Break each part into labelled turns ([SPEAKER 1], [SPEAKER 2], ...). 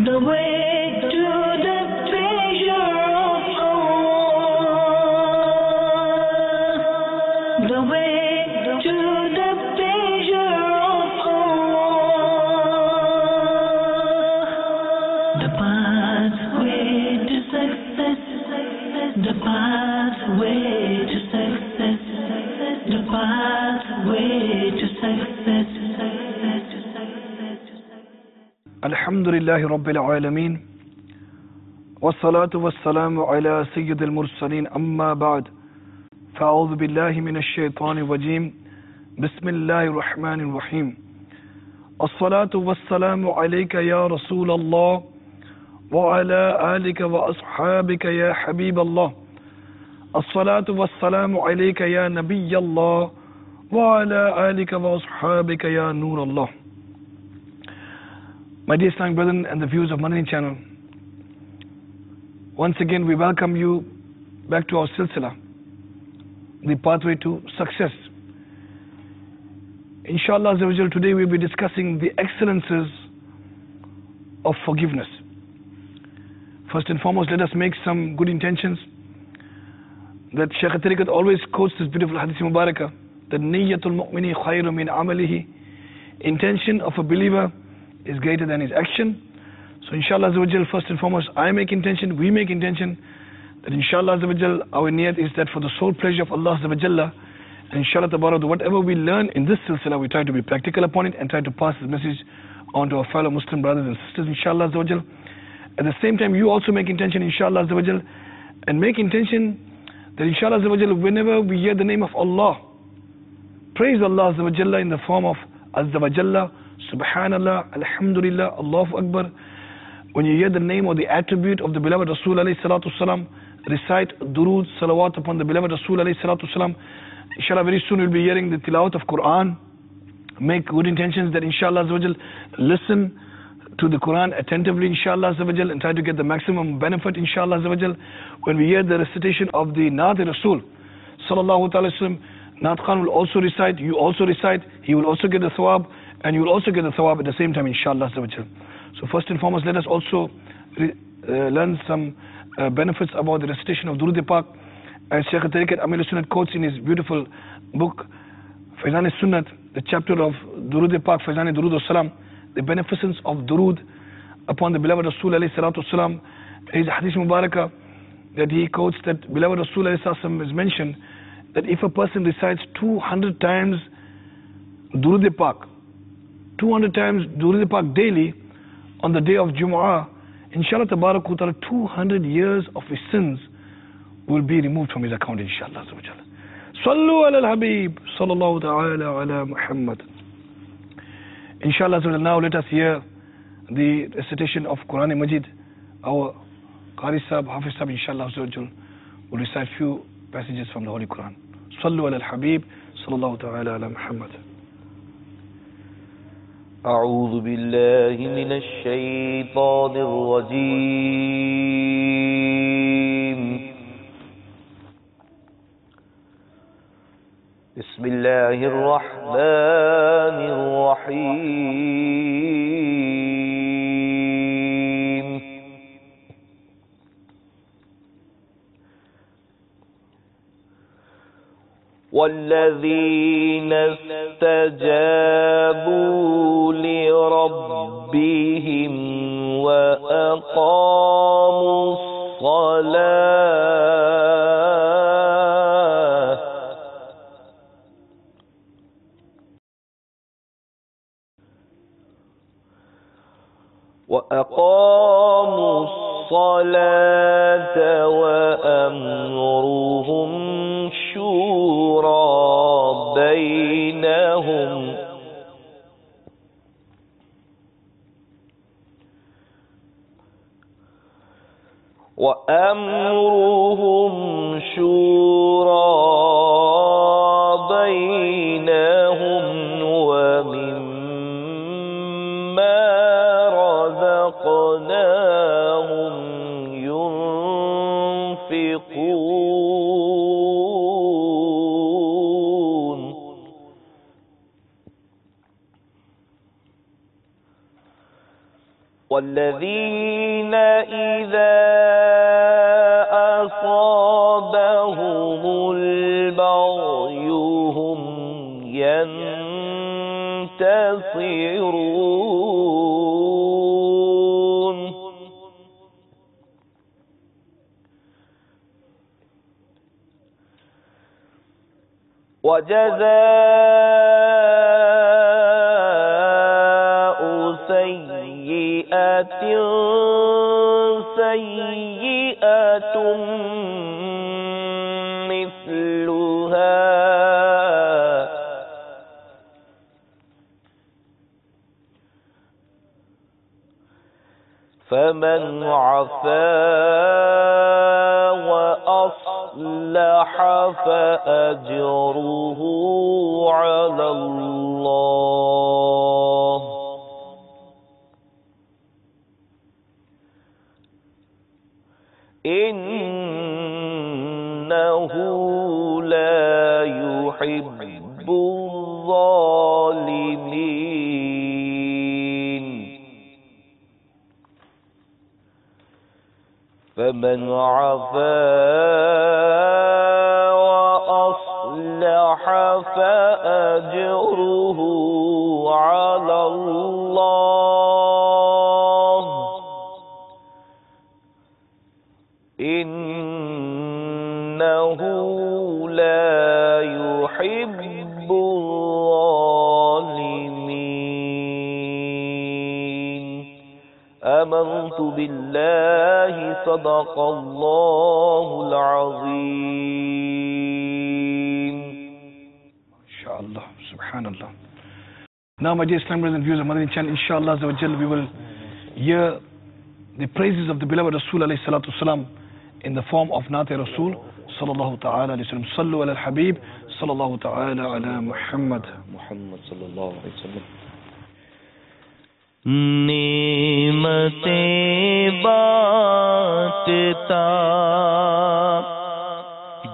[SPEAKER 1] The way to the treasure of Allah. The way to the treasure of Allah. The pathway to success. The pathway to success. The pathway to success.
[SPEAKER 2] الحمد لله رب العالمين والصلاة والسلام على سيد المرسلين أما بعد فأعوذ بالله من الشيطان الرجيم بسم الله الرحمن الرحيم الصلاة والسلام عليك يا رسول الله وعلى آلك وأصحابك يا حبيب الله الصلاة والسلام عليك يا نبي الله وعلى آلك وأصحابك يا نور الله. My dear Islamic brethren and the viewers of Madani channel, once again we welcome you back to our silsila, the pathway to success. Inshallah today we'll be discussing the excellences of forgiveness. First and foremost, let us make some good intentions. That Shaykh al-Tariqat always quotes this beautiful hadith mubarakah, that niyyatul mu'mini khayru min amalihi, intention of a believer is greater than his action. So inshallah first and foremost, I make intention, we make intention, that inshallah our niyat is that for the sole pleasure of Allah and inshallah tabarak, whatever we learn in this silsila, we try to be practical upon it and try to pass this message on to our fellow Muslim brothers and sisters, inshallah. At the same time, you also make intention, inshallah, and make intention that inshallah whenever we hear the name of Allah, praise Allah in the form of Azza wa Jalla, Subhanallah, Alhamdulillah, Allahu Akbar. When you hear the name or the attribute of the beloved Rasul alayhi salatu wasalam, recite durood, salawat upon the beloved Rasul alayhi salatu wasalam. Inshallah very soon we'll be hearing the tilawat of Quran. Make good intentions that inshallah listen to the Quran attentively, inshallah, and try to get the maximum benefit, inshallah. When we hear the recitation of the Naat Rasul sallallahu ta'ala wasallam, Naat Khan will also recite, you also recite, he will also get the thawab, and you will also get the thawab at the same time, inshallah. So first and foremost, let us also learn some benefits about the recitation of Durud Pak. As Shaykh al-Tariqat Amir al-Sunnat quotes in his beautiful book, Faizan al-Sunnat, the chapter of Durud Pak, Faizan al-Durud al-Salam, the beneficence of Durud upon the beloved Rasul alayhi salatu wasalam. His hadith mubarakah that he quotes, that beloved Rasul alayhi salatu wasalam is mentioned that if a person recites 200 times Durud Pak, 200 times Durud Pak daily on the day of Jumu'ah, inshallah tabarak wa ta'ala, 200 years of his sins will be removed from his account, inshallah. Sallu ala al-Habib, sallallahu ta'ala ala Muhammad. Inshallah, now let us hear the recitation of Quran Majid. Our Qari Sahib, Hafiz Sahib, inshallah, will recite few passages from the Holy Quran. Sallu ala al-Habib, sallallahu ta'ala ala Muhammad.
[SPEAKER 3] أعوذ بالله من الشيطان الرجيم بسم الله الرحمن الرحيم والذين استجابوا لربهم وأقاموا الصلاة وأمرهم شورى بينهم ومما رزقناهم ينفقون والذین اذا اصابهم البغی هم ينتصرون وجزاء سيئة سيئة مثلها فمن عفا وأصلح فأجره على الله إنه لا يحب الظالمين فمن عفا وأصلح فأجره على الله إنه لا يحب الظالمين آمنت بالله صدق الله العظيم.
[SPEAKER 2] Inshallah, subhanallah. Now, my dear Islam brothers and viewers of Madani channel, inshallah we will hear the praises of the beloved Rasul alayhi salatu wasalam in the form of Naat Rasul sallallahu ta'ala alayhi wasallam. Sallu ala al-Habib sallallahu ta'ala ala Muhammad sallallahu alayhi wasallam.
[SPEAKER 3] نعمتیں بانٹتا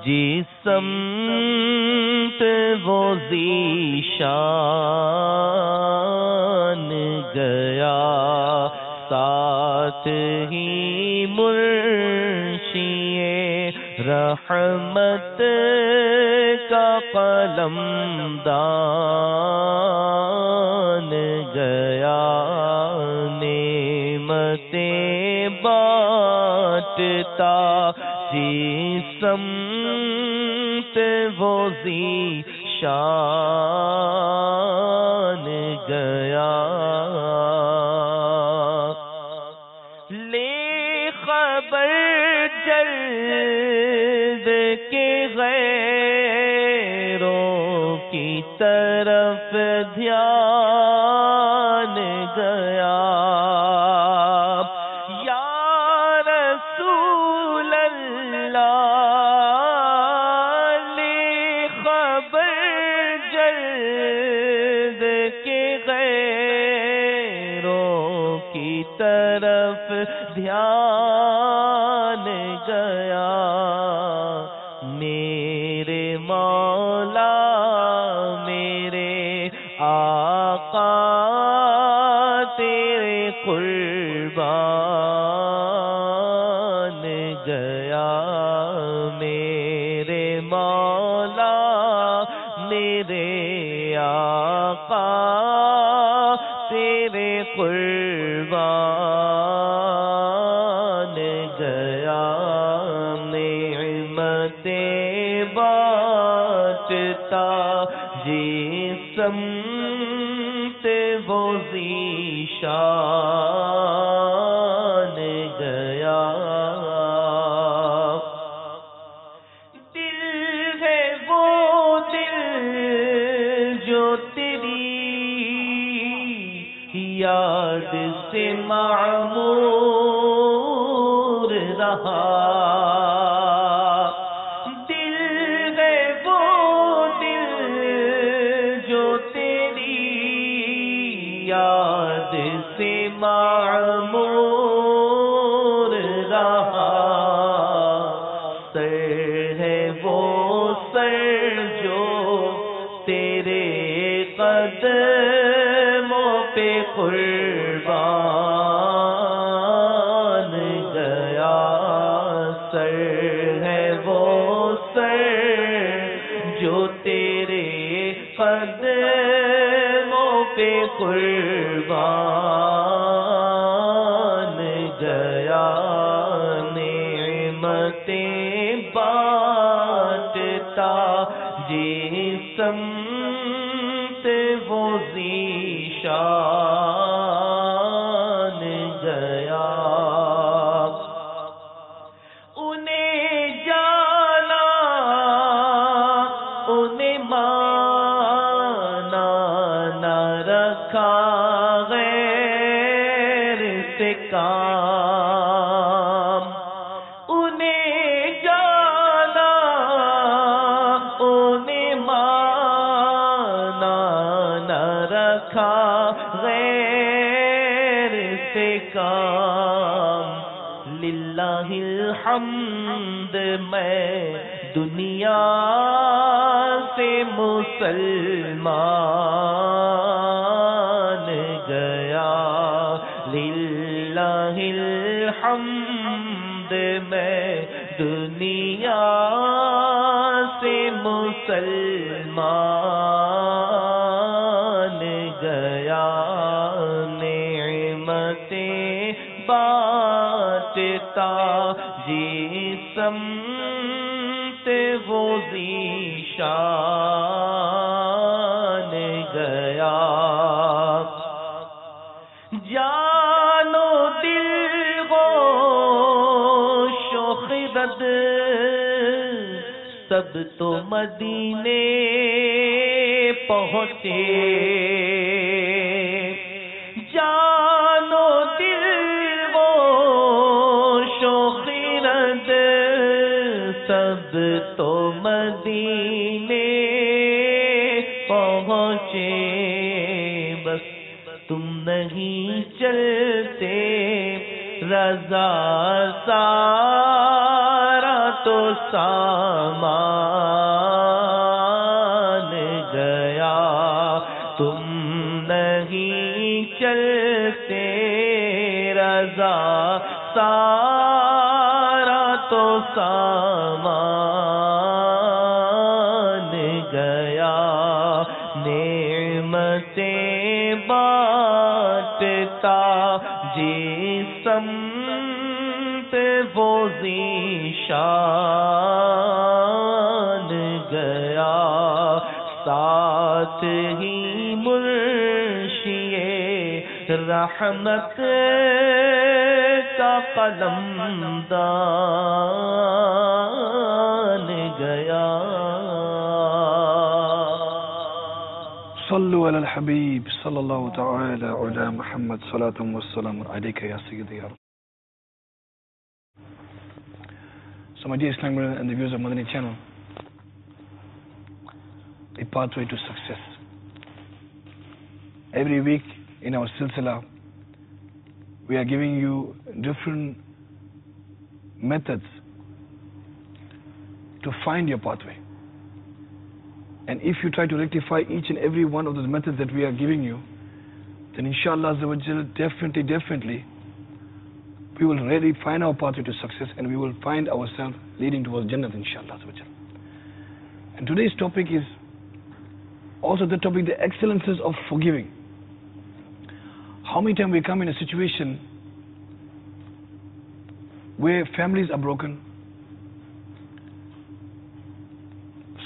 [SPEAKER 3] جس سمت وہ ذیشان گیا ساتھ ہی مرشی رحمت کا قلمدان گیا نعمتیں بانٹتا جس سمت وہ ذیشان گیا لے خبر جلد کے غیروں کی طرف دھیان گیا طرف دھیان گیا میرے مولا میرے آقا تیرے قربان گیا میرے مولا میرے آقا تیرے قربان گیا نعمتیں بانٹتا جس سمت وہ ذیشان گیا دل ہے وہ دل جو تیری یاد سے معمور رہا دل ہے وہ دل جو تیری یاد سے معمور رہا سر ہے وہ سر جو تیرے قدموں پہ قربان قربان گیا نعمتیں بانٹتا جس سمت وہ ذیشان گیا انہیں جانا انہیں مانا نہ رکھا غیر سے کام انہیں جانا انہیں مانا نہ رکھا غیر سے کام للہ الحمد میں دنیا سے مسلمان گیا للہ الحمد میں دنیا سے مسلمان گیا نعمتیں بانٹتا جس سمت وہ ذیشان گیا جان و دل گوش و خرد سب تو مدینے پہنچے جان و دل گوش و خرد سب تو مدینے پہنچے بس تم نہیں چلتے رضا سارا تو سامان گیا تم نہیں چلتے رضا سارا تو سامان گیا نعمتیں بانٹتا جس سمت وہ ذیشان گیا ساتھ ہی مرشد رحمت کا قلم دان گیا
[SPEAKER 2] صلوا على الحبيب صلى الله تعالى على محمد صلاة والسلام عليك يا سيدي يا رب. So my dear Islam and the viewers of Madani channel, the pathway to success. Every week in our silsila, we are giving you different methods to find your pathway. And if you try to rectify each and every one of those methods that we are giving you, then inshallah definitely, we will really find our pathway to success and we will find ourselves leading towards Jannah, inshallah. And today's topic is also the topic, the excellences of forgiving. How many times we come in a situation where families are broken,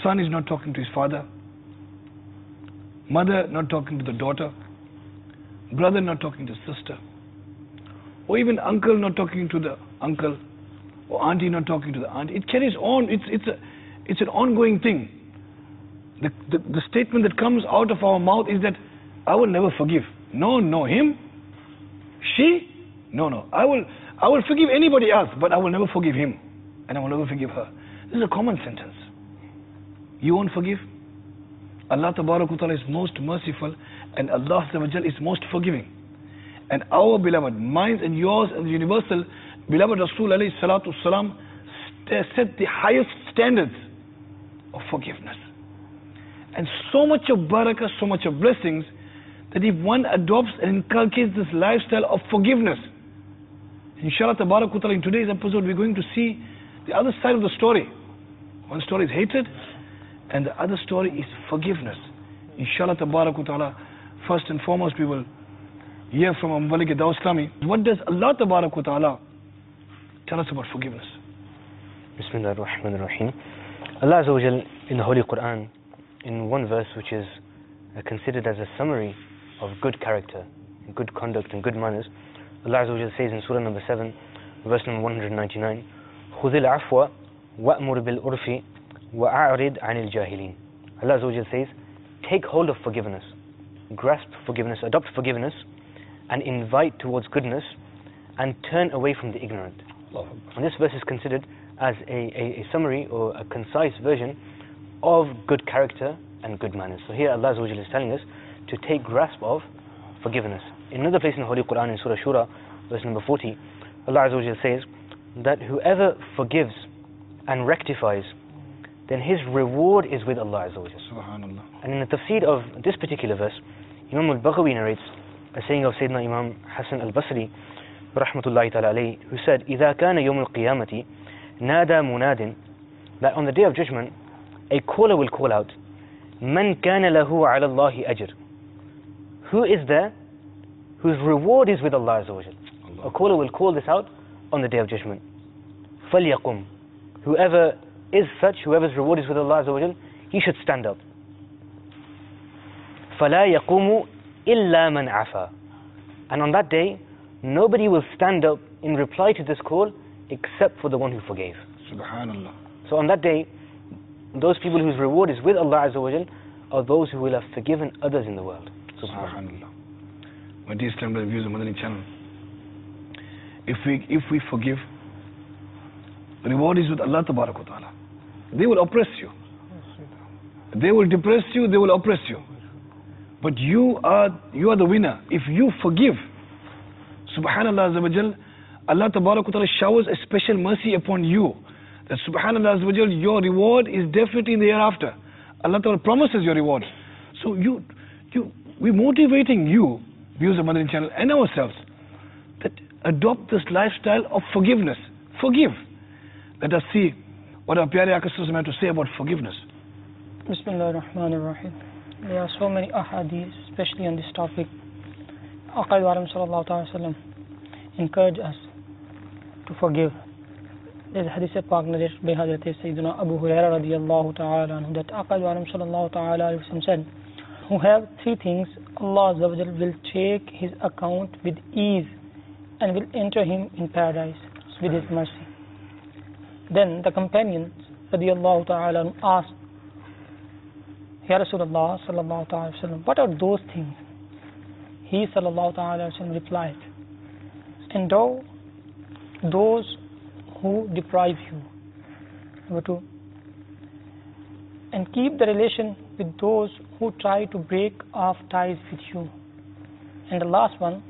[SPEAKER 2] son is not talking to his father, mother not talking to the daughter, brother not talking to sister, or even uncle not talking to the uncle, or auntie not talking to the aunt. It carries on. It's an ongoing thing. The statement that comes out of our mouth is that I will never forgive. No, him, she, no. I will forgive anybody else, but I will never forgive him, and I will never forgive her. This is a common sentence. You won't forgive? Allah Ta'ala is most merciful, and Allah is most forgiving. And our beloved, mine and yours and the universal beloved Rasul alayhi salatu salam set the highest standards of forgiveness. And so much of barakah, so much of blessings, that if one adopts and inculcates this lifestyle of forgiveness, inshallah ta'ala, in today's episode we're going to see the other side of the story. One story is hatred, and the other story is forgiveness. Inshallah ta'ala, First and foremost, we will hear from Malik Dawslami. What does Allah Tabarak wa Ta'ala tell us about forgiveness?
[SPEAKER 4] Bismillah ar-Rahman ar-Rahim. Allah Azza wa Jal in the Holy Quran, in one verse which is considered as a summary of good character, good conduct and good manners, Allah Azza wa Jal says in Surah number 7, verse number 199, خُذِ الْعَفْوَ وَأْمُرْ بِالْعُرْفِ وَأَعْرِضْ عَنِ الْجَاهِلِينَ. Allah Azza wa Jal says, take hold of forgiveness, grasp forgiveness, adopt forgiveness, and invite towards goodness, and turn away from the ignorant. And this verse is considered as a summary or a concise version of good character and good manners. So here Allah Azza wa Jal is telling us to take grasp of forgiveness. In another place in the Holy Quran, in Surah Shura, verse number 40, Allah Azza wa Jal says that whoever forgives and rectifies, then his reward is with Allah Azza wa Jal.
[SPEAKER 2] Subhanallah.
[SPEAKER 4] And in the tafsir of this particular verse, Imam al-Baghawi narrates a saying of Sayyidina Imam Hassan al-Basri, rahmatullahi ta'ala alayhi, who said, إِذَا كَانَ يَوْمُ الْقِيَامَةِ نَادَى مُنَادٍ, that on the day of judgment, a caller will call out, مَنْ كَانَ لَهُ عَلَى اللَّهِ أَجْرٍ, who is there whose reward is with Allah Azza wa Jal. A caller will call this out on the day of judgment. فَلْيَقُمْ, whoever is such, whoever's reward is with Allah Azza wa Jal, he should stand up. فَلَا يَقُومُ إِلَّا مَنْ عَفَى, and on that day, nobody will stand up in reply to this call except for the one who forgave.
[SPEAKER 2] Subhanallah.
[SPEAKER 4] So on that day, those people whose reward is with Allah Azza wa Jal are those who will have forgiven others in the world.
[SPEAKER 2] Subhanallah. My dear Islam viewers of Madani channel, if we forgive, the reward is with Allah Tabarak wa Ta'ala. They will oppress you. They will depress you, they will oppress you. But you are the winner. If you forgive, Subhanallah Azza wa Jal, Allah Tabarak wa Ta'ala showers a special mercy upon you. That Subhanallah Azza wa Jal, your reward is definitely in the hereafter. Allah Ta'ala promises your reward. So we're motivating you, viewers of Madani channel, and ourselves, that adopt this lifestyle of forgiveness. Forgive. Let us see what our Pyare Aka have to say about forgiveness.
[SPEAKER 5] Bismillah ar-Rahman ar-Rahim. There are so many ahadith, especially on this topic. Aqaid wa sallallahu ta'ala sallam encourage us to forgive. There's a hadith Pak narrated by Hazrat Sayyidina Abu Hurairah radiyallahu ta'ala anhu that Aqaid wa sallallahu ta'ala said, who have three things, Allah Azza wa Jal will take his account with ease and will enter him in paradise with his mercy. Then the companions radiyallahu ta'ala anhu asked, Ya Rasulullah sallallahu ta'ala sallam, what are those things? He sallallahu ta'ala sallam replied, endow those who deprive you. Number two, and keep the relation with those who try to break off ties with you. And the last one,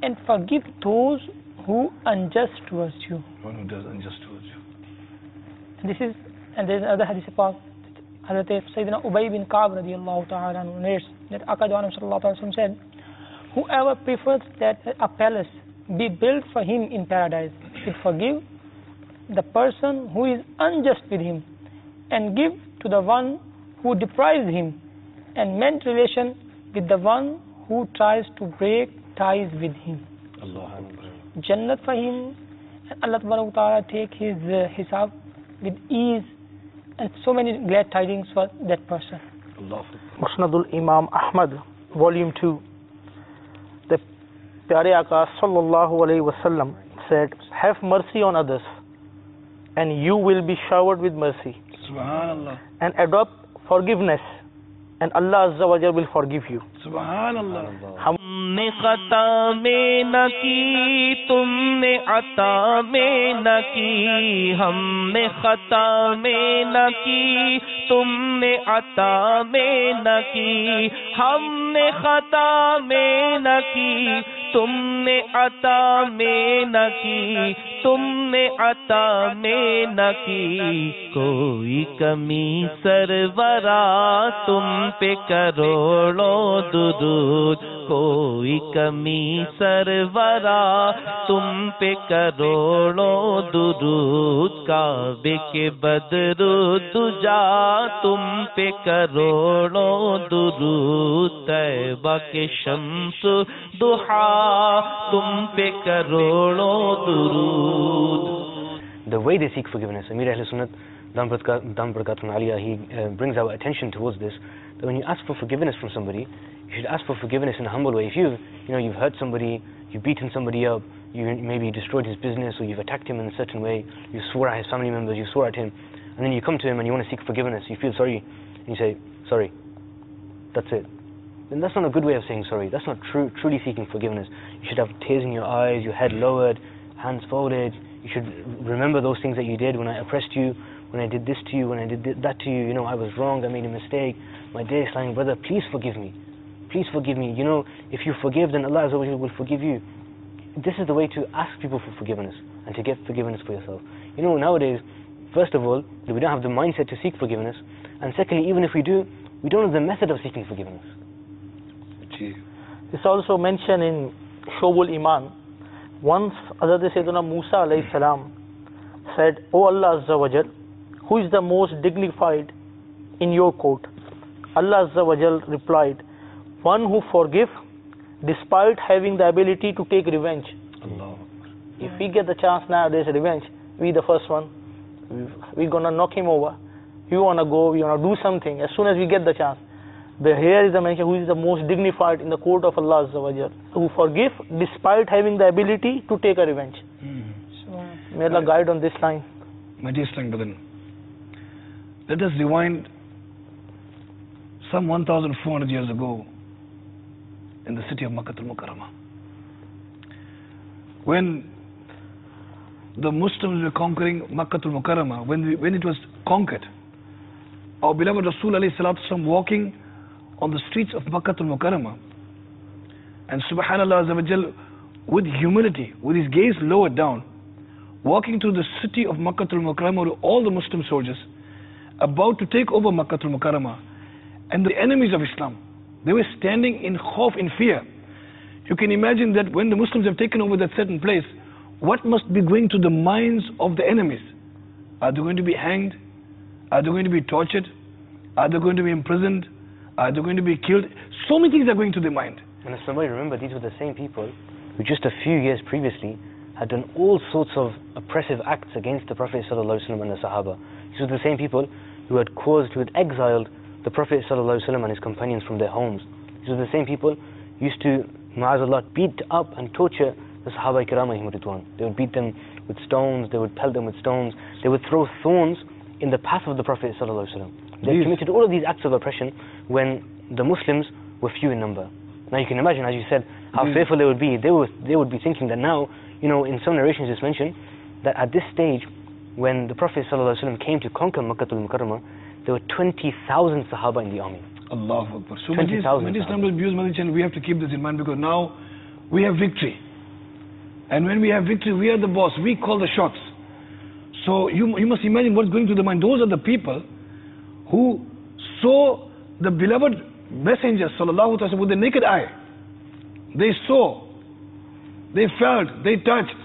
[SPEAKER 5] and forgive those who unjust towards you.
[SPEAKER 2] One who does unjust towards you.
[SPEAKER 5] And there's another hadith about Hazrat Sayyidina Ubay bin Ka'b radiyallahu ta'ala narrates that Aqad wa sallallahu ta'ala said, whoever prefers that a palace be built for him in paradise, should forgive the person who is unjust with him, and give to the one who deprives him, and mend relation with the one who tries to break ties with him.
[SPEAKER 2] Allah.
[SPEAKER 5] Jannat for him, and Allah Ta'ala take his hisab with ease, and so many glad tidings for that person.
[SPEAKER 6] Musnadul Imam Ahmad, Volume 2. The Pyare Aka sallallahu alayhi wasallam said, have mercy on others, and you will be showered with mercy.
[SPEAKER 2] Subhanallah.
[SPEAKER 6] And adopt forgiveness, and Allah Azza wa Jal will forgive you.
[SPEAKER 2] Subhanallah.
[SPEAKER 3] हमने खता में न की, तुमने अता में न की, हमने खता में न की, तुमने अता में न की, हमने खता में न की, तुमने अता में न की, तुमने अता में न की, कोई कमी सरवरा तुम पे करोड़ों दुरूद, कोई कमी सरवरा तुम पे करोड़ों दुरूद, काबे के बदरू दुजा तुम पे करोड़ों दुरूद, तैबा के शम्स दुहा तुम पे करोड़ों दुरूद.
[SPEAKER 4] The way they seek forgiveness, Amir Ahl Sunnat Dam Barakatun Aliyah, he brings our attention towards this, that when you ask for forgiveness from somebody, you should ask for forgiveness in a humble way. If you've hurt somebody, you've beaten somebody up, you maybe destroyed his business, or you've attacked him in a certain way, you swore at his family members, you swore at him, and then you come to him and you want to seek forgiveness, you feel sorry, and you say, sorry, that's it. Then that's not a good way of saying sorry. That's not truly seeking forgiveness. You should have tears in your eyes, your head lowered, hands folded. You should remember those things that you did when I oppressed you, when I did this to you, when I did that to you. I was wrong, I made a mistake. My dear Islamic brother, please forgive me. Please forgive me. If you forgive, then Allah Azza wa Jalla will forgive you. This is the way to ask people for forgiveness and to get forgiveness for yourself. Nowadays, first of all, we don't have the mindset to seek forgiveness, and secondly, even if we do, we don't have the method of seeking forgiveness.
[SPEAKER 6] It's also mentioned in Shobul Iman. Once Hazrat Sayyidina Musa alayhi salam said, O Allah Azza wa Jal, who is the most dignified in your court? Allah Azza wa Jal replied, one who forgives despite having the ability to take revenge.
[SPEAKER 2] Allah.
[SPEAKER 6] If we get the chance nowadays revenge, we the first one, we're gonna knock him over. We wanna go, we wanna do something as soon as we get the chance. But here is the mention, who is the most dignified in the court of Allah Azza wa Jal, who forgive despite having the ability to take a revenge. May Allah guide on this line.
[SPEAKER 2] My dear Islamic brother, let us rewind some 1,400 years ago in the city of Makkah al-Mukarramah, when the Muslims were conquering Makkah al-Mukarramah, when it was conquered, our beloved Rasul alayhi salatu wasalam walking on the streets of Makkah al-Mukarramah, and subhanallah Azza wa Jal, with humility, with his gaze lowered down, walking through the city of Makkah al-Mukarramah with all the Muslim soldiers about to take over Makkah al-Mukarramah, and the enemies of Islam, they were standing in khawf, in fear. You can imagine that when the Muslims have taken over that certain place, what must be going to the minds of the enemies? Are they going to be hanged? Are they going to be tortured? Are they going to be imprisoned? Are they going to be killed? So many things are going to their mind.
[SPEAKER 4] And if somebody remember, these were the same people who just a few years previously had done all sorts of oppressive acts against the Prophet ﷺ and the Sahaba. These were the same people who had exiled the Prophet ﷺ and his companions from their homes. These were the same people who used to, ma'azallah, beat up and torture the Sahaba Kiram alayhim ridwan. They would beat them with stones, they would pelt them with stones, they would throw thorns in the path of the Prophet ﷺ. They committed all of these acts of oppression when the Muslims were few in number. Now you can imagine, as you said, how fearful they would be. They would be thinking that now, in some narrations it's mentioned that at this stage, when the Prophet ﷺ came to conquer Makkah al-Mukarramah, there were 20,000 Sahaba in the army.
[SPEAKER 2] Allahu Akbar. So
[SPEAKER 4] 20,000.
[SPEAKER 2] when Islam will abuse Madinah, we have to keep this in mind, because now we have victory. And when we have victory, we are the boss. We call the shots. So you must imagine what's going through the mind. Those are the people who saw the beloved Messenger sallallahu alaihi wasallam with the naked eye. They saw, they felt, they touched,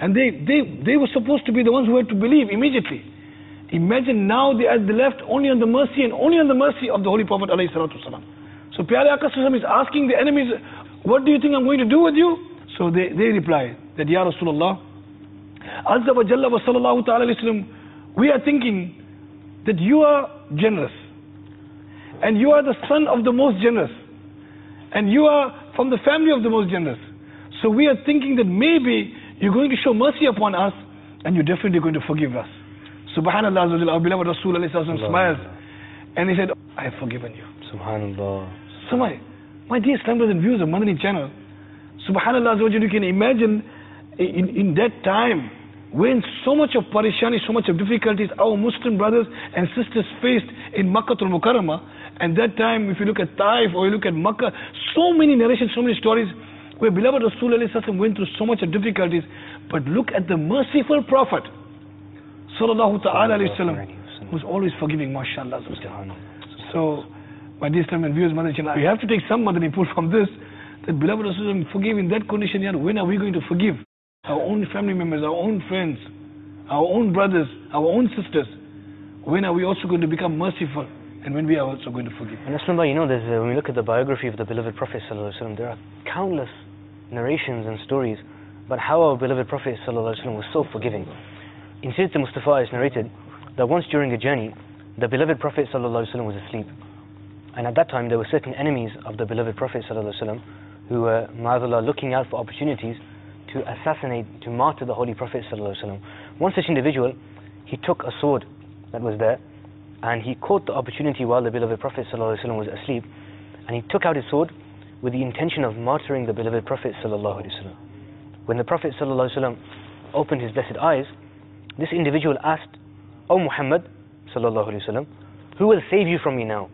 [SPEAKER 2] and they were supposed to be the ones who had to believe immediately. Imagine now they are left only on the mercy and only on the mercy of the Holy Prophet alayhi salatu wasalam. So Pyare Aka sallam is asking the enemies, what do you think I'm going to do with you? So they reply that, Ya Rasulullah, Azza wa Jalla wa sallallahu ta'ala alayhi wasallam, we are thinking that you are generous, and you are the son of the most generous, and you are from the family of the most generous. So we are thinking that maybe you're going to show mercy upon us, and you're definitely going to forgive us. Subhanallah, our beloved Rasul smiles, and he said, I have forgiven you.
[SPEAKER 4] Subhanallah.
[SPEAKER 2] So my dear Islam brothers and viewers of Madani channel, Subhanallah, you can imagine in that time, when so much of parishani, so much of difficulties our Muslim brothers and sisters faced in Makkah al-Mukarramah, and that time if you look at Taif or you look at Makkah, so many narrations, so many stories where beloved Rasul went through so much of difficulties, but look at the merciful Prophet sallallahu ta'ala alayhi wasallam, who's always forgiving, mashallah. So My dear Islam and viewers, Madani channel, we have to take some Madani pull from this, that beloved Rasulullah forgave in that condition. When are we going to forgive our own family members, our own friends, our own brothers, our own sisters? When are we also going to become merciful? And when we are also going to forgive?
[SPEAKER 4] And Aslan, you know, when we look at the biography of the beloved Prophet ﷺ, there are countless narrations and stories about how our beloved Prophet ﷺ was so forgiving. In Sirat al-Mustafa is narrated that once during a journey, the beloved Prophet ﷺ was asleep. And at that time there were certain enemies of the beloved Prophet ﷺ who were, ma'adallah, looking out for opportunities to assassinate, to martyr the Holy Prophet ﷺ. One such individual, he took a sword that was there, and he caught the opportunity while the beloved Prophet ﷺ was asleep, and he took out his sword with the intention of martyring the beloved Prophet ﷺ. When the Prophet ﷺ opened his blessed eyes, this individual asked, "O Muhammad ﷺ, who will save you from me now?"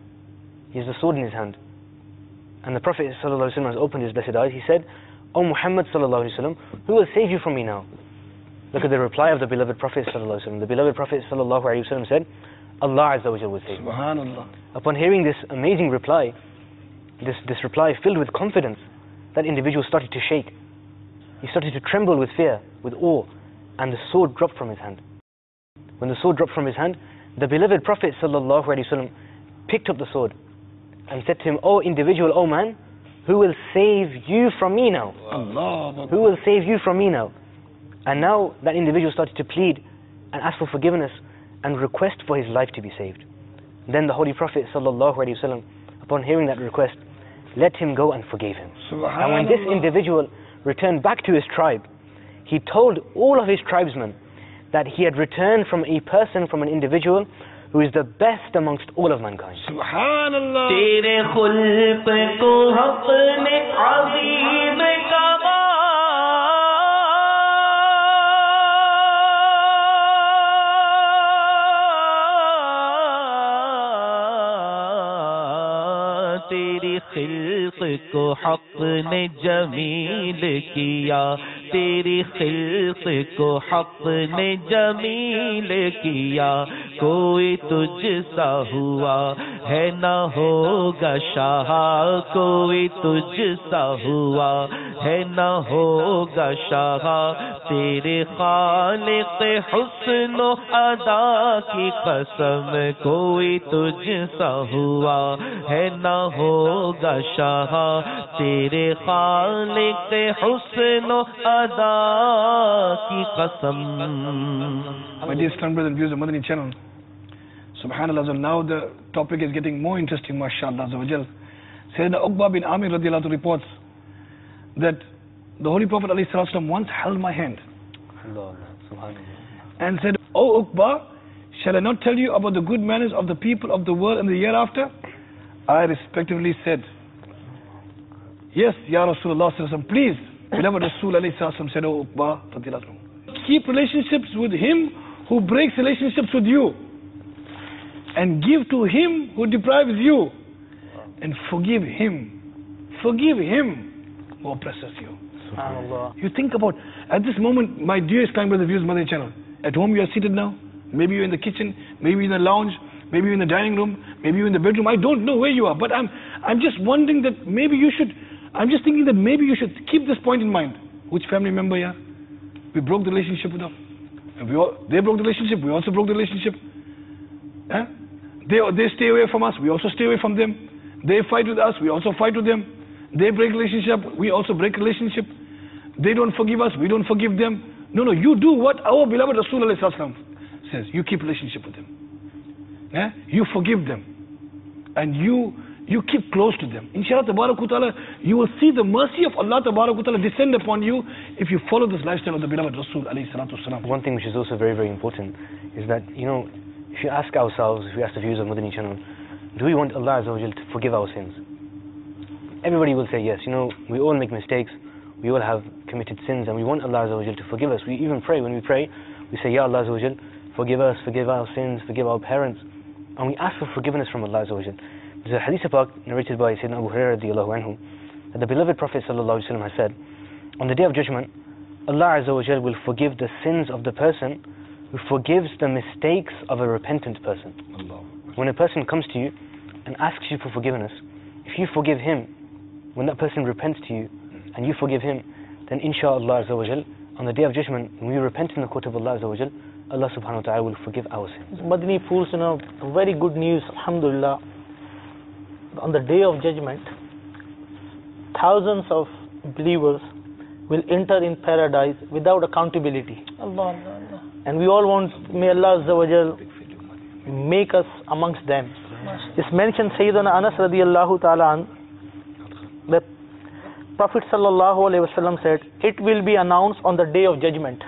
[SPEAKER 4] He has the sword in his hand. And the Prophet ﷺ has opened his blessed eyes. He said, "O Muhammad ﷺ, who will save you from me now?" Look at the reply of the beloved Prophet ﷺ. The beloved Prophet ﷺ said, "Allah Azza wa Jalla will save you."
[SPEAKER 2] Subhanallah.
[SPEAKER 4] Upon hearing this amazing reply, this reply filled with confidence, that individual started to shake. He started to tremble with fear, with awe, and the sword dropped from his hand. When the sword dropped from his hand, the beloved Prophet ﷺ picked up the sword and said to him, "O individual, O man, who will save you from me now?
[SPEAKER 2] Allah.
[SPEAKER 4] Who will save you from me now?" And now that individual started to plead and ask for forgiveness and request for his life to be saved. Then the Holy Prophet ﷺ, upon hearing that request, let him go and forgave him. And when this individual returned back to his tribe, he told all of his tribesmen that he had returned from a person, from an individual who is the best amongst all of mankind.
[SPEAKER 2] Subhanallah.
[SPEAKER 3] तेरे खुल्क को हक़ ने अज़ीम तेरी खिल्क को हक़ ने जमील किया, तेरी खिल्क को हक़ ने जमील किया, कोई तुझ सा हुआ है न होगा शाह, कोई तुझ सा हुआ है न होगा शाह, तेरे खालिक हुस्न अदा की कसम, कोई तुझ सा हुआ है न होगा शाह, तेरे खालिक हुस्न अदा की कसम.
[SPEAKER 2] My dear Islam brothers and viewers of Madani channel, Subhanallah, so now the topic is getting more interesting, mashallah. Sayyidina Uqba bin Amir radiallahu anhu reports that the Holy Prophet ﷺ once held my hand and said, "O Uqba, shall I not tell you about the good manners of the people of the world and the year after?" I respectively said, "Yes, Ya Rasulullah ﷺ, please." Beloved Rasul ﷺ said, "O Uqba radiallahu anhu, keep relationships with him who breaks relationships with you, and give to him who deprives you, and forgive him who oppresses you." You think about, at this moment, my dear Islam brothers, viewers, Madani channel, at home you are seated now, maybe you're in the kitchen, maybe you're in the lounge, maybe you're in the dining room, maybe you're in the bedroom, I don't know where you are, but I'm just wondering that maybe you should, I'm just thinking that maybe you should keep this point in mind. Which family member here? We broke the relationship with them. They broke the relationship, we also broke the relationship. Eh? They stay away from us, we also stay away from them. They fight with us, we also fight with them. They break relationship, we also break relationship. They don't forgive us, we don't forgive them. No, you do what our beloved Rasulullah says. You keep relationship with them. Eh? You forgive them. And you keep close to them. Inshallah ta'ala, you will see the mercy of Allah ta'ala descend upon you if you follow this lifestyle of the beloved Rasul alayhi salatu wasalam.
[SPEAKER 4] One thing which is also very, very important is that, you know, if you ask ourselves, if you ask the viewers of Madani channel, do we want Allah Azza wa Jal to forgive our sins? Everybody will say yes. You know, we all make mistakes, we all have committed sins, and we want Allah Azza wa Jal to forgive us. We even pray. When we pray, we say, "Ya Allah Azza wa Jal, forgive us, forgive our sins, forgive our parents," and we ask for forgiveness from Allah Azza wa Jal. There's a hadith narrated by Sayyidina Abu Hurairah radiallahu anhu, that the beloved Prophet sallallahu alaihi wasallam has said, on the Day of Judgment, Allah Azza wa Jal will forgive the sins of the person who forgives the mistakes of a repentant person. When a person comes to you and asks you for forgiveness, if you forgive him, when that person repents to you, and you forgive him, then inshaAllah Azza wa Jal, on the Day of Judgment, when we repent in the court of Allah Azza wa Jal, Allah subhanahu wa ta'ala will forgive our sins.
[SPEAKER 6] Madani fools, very good news, alhamdulillah. On the Day of Judgment, thousands of believers will enter in paradise without accountability.
[SPEAKER 5] Allah, Allah.
[SPEAKER 6] And we all want, may Allah Azza wa Jal make us amongst them. It's mentioned Sayyidina Anas radiallahu ta'ala an, the Prophet sallallahu alaihi wasallam said, it will be announced on the Day of Judgment.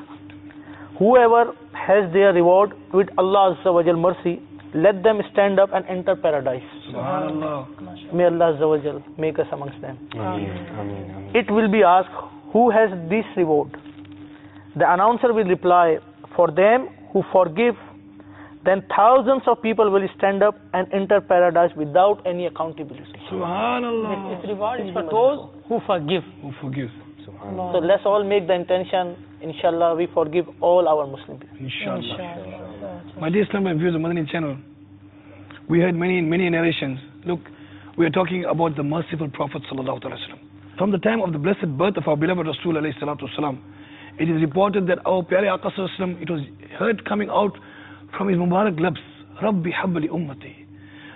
[SPEAKER 6] Whoever has their reward with Allah Azza wa Jal mercy, let them stand up and enter paradise.
[SPEAKER 2] Subhanallah.
[SPEAKER 6] May Allah Azza wa Jal make us amongst them.
[SPEAKER 4] Ameen, ameen, ameen.
[SPEAKER 6] It will be asked, who has this reward? The announcer will reply, for them who forgive. Then thousands of people will stand up and enter paradise without any accountability.
[SPEAKER 2] Subhanallah.
[SPEAKER 5] This reward is for those who forgive.
[SPEAKER 2] Who forgives?
[SPEAKER 4] Subhanallah.
[SPEAKER 6] So let's all make the intention, inshallah, we forgive all our Muslim people.
[SPEAKER 2] Inshallah.
[SPEAKER 5] Inshallah.
[SPEAKER 2] My dear Islam and viewers of Madani channel, we heard many narrations. Look, we are talking about the merciful Prophet sallallahu alaihi wasallam. From the time of the blessed birth of our beloved Rasul alayhi salatu wasalam, it is reported that our Pyare Aqa sallallahu alaihi wasallam, it was heard coming out from his Mubarak lips, Rabbi habli ummati,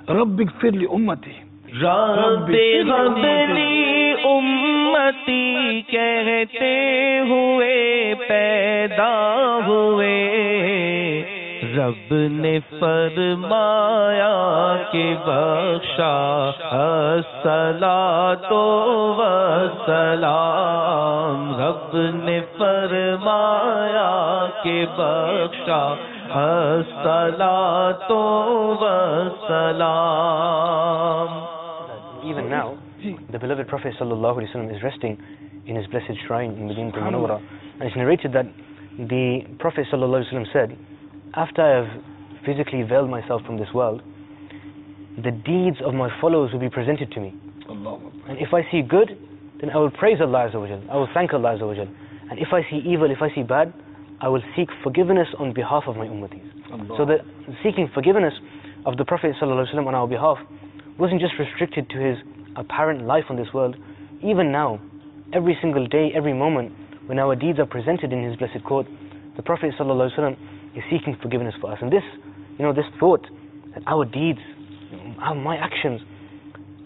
[SPEAKER 2] Rabbi gfir li ummati,
[SPEAKER 3] Rabbi ghabli ummati कहते हुए पैदा हुए रब ने फरमाया कि बख्शा अस्सलातो वस्सलाम रब ने फरमाया कि बख्शा अस्सलातो वस्सलाम.
[SPEAKER 4] Even now, the beloved Prophet sallallahu alaihi wasallam is resting in his blessed shrine in Medina al-Munawwara, and it's narrated that the Prophet sallallahu alaihi wasallam said, after I have physically veiled myself from this world, the deeds of my followers will be presented to me. And if I see good, then I will praise Allah Azza wa Jal. I will thank Allah Azza wa Jal. And if I see evil, if I see bad, I will seek forgiveness on behalf of my ummatis. So the seeking forgiveness of the Prophet sallallahu alaihi wasallam on our behalf wasn't just restricted to his apparent life on this world. Even now, every single day, every moment, when our deeds are presented in his blessed court, the Prophet sallallahu alaihi wasallam is seeking forgiveness for us. And this, this thought that our deeds, my actions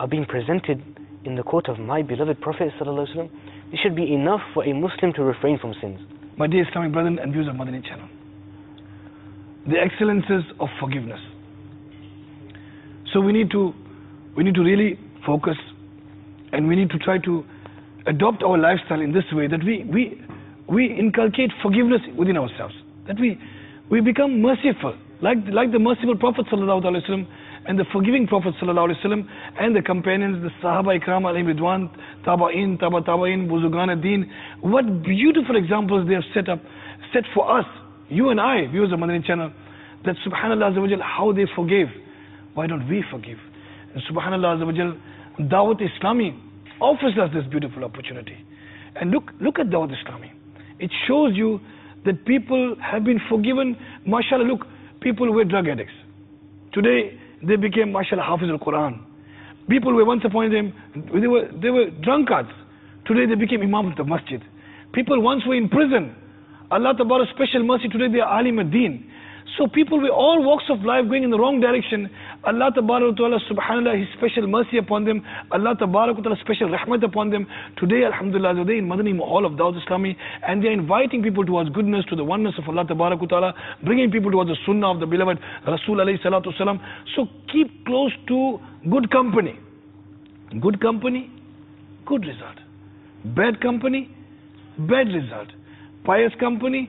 [SPEAKER 4] are being presented in the court of my beloved Prophet sallallahu alaihi wasallam, this should be enough for a Muslim to refrain from sins.
[SPEAKER 2] My dear Islamic brothers and viewers of Madani channel, the excellences of forgiveness. So we need to really focus, and we need to try to adopt our lifestyle in this way, that we inculcate forgiveness within ourselves, that we become merciful, like the merciful Prophet sallallahu alaihi wasallam and the forgiving Prophet sallallahu alaihi wasallam and the companions, the Sahaba Ikram alayhim ridwan, Tabain, Buzurgan ad-Din. What beautiful examples they have set for us, you and I, viewers of Madani channel, that subhanallah azza wa jal, how they forgave. Why don't we forgive? And subhanallah azza wa jal, Dawat Islami offers us this beautiful opportunity. And look at Dawat Islami. It shows you that people have been forgiven. MashaAllah, look, people were drug addicts. Today, they became, MashaAllah, Hafiz al-Quran. People were once upon them, they were drunkards. Today, they became Imam of the Masjid. People once were in prison. Allah Ta'ala special mercy, today they are Alim ad-Din. So people with all walks of life going in the wrong direction, Allah Ta'ala subhanallah, His special mercy upon them, Allah Ta'ala special rahmat upon them. Today, alhamdulillah, they in Madani Mahal of Dawat Islami, and they are inviting people towards goodness, to the oneness of Allah Ta'ala, bringing people towards the sunnah of the beloved Rasul alayhi salatu wasalam. So keep close to good company. Good company, good result. Bad company, bad result. Pious company,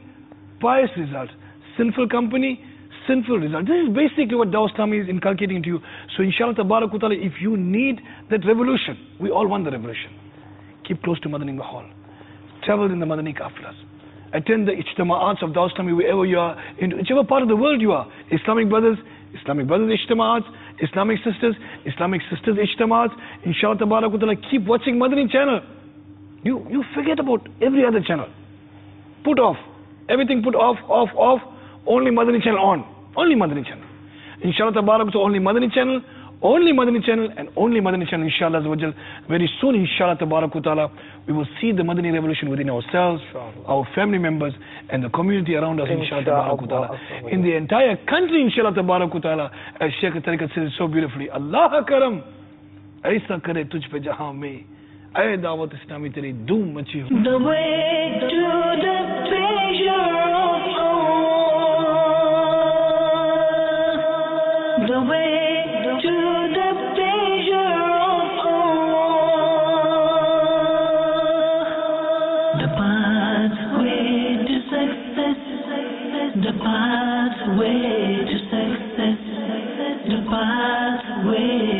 [SPEAKER 2] pious result. Sinful company, sinful result. This is basically what Dawat Islami is inculcating to you. So inshallah ta'ala, if you need that revolution, we all want the revolution. Keep close to Madani Mahal. Travel in the Madani Kafilas. Attend the ijtima'ats of Dawat Islami wherever you are, in whichever part of the world you are. Islamic brothers ijtima'ats, Islamic sisters ijtima'ats. Inshallah ta'ala, keep watching Madani channel. You forget about every other channel. Put off. Everything put off. Only Madani channel on. Only Madani channel. Inshallah tabarak, so only Madani channel, only Madani channel and only Madani channel, inshallah azza wa jal. Very soon, inshallah ta'ala, we will see the Madani revolution within ourselves, our family members, and the community around us, inshallah ta'ala. In the entire country, inshallah ta'ala, as Shaykh Tariqat says so beautifully, Allah karam, aisa kare tujh pe jahan mein, ay dawat islami teri doom machi ho.
[SPEAKER 1] The way to the treasure of Allah. The way to the pleasure of Allah. The pathway to success. The pathway to success. The pathway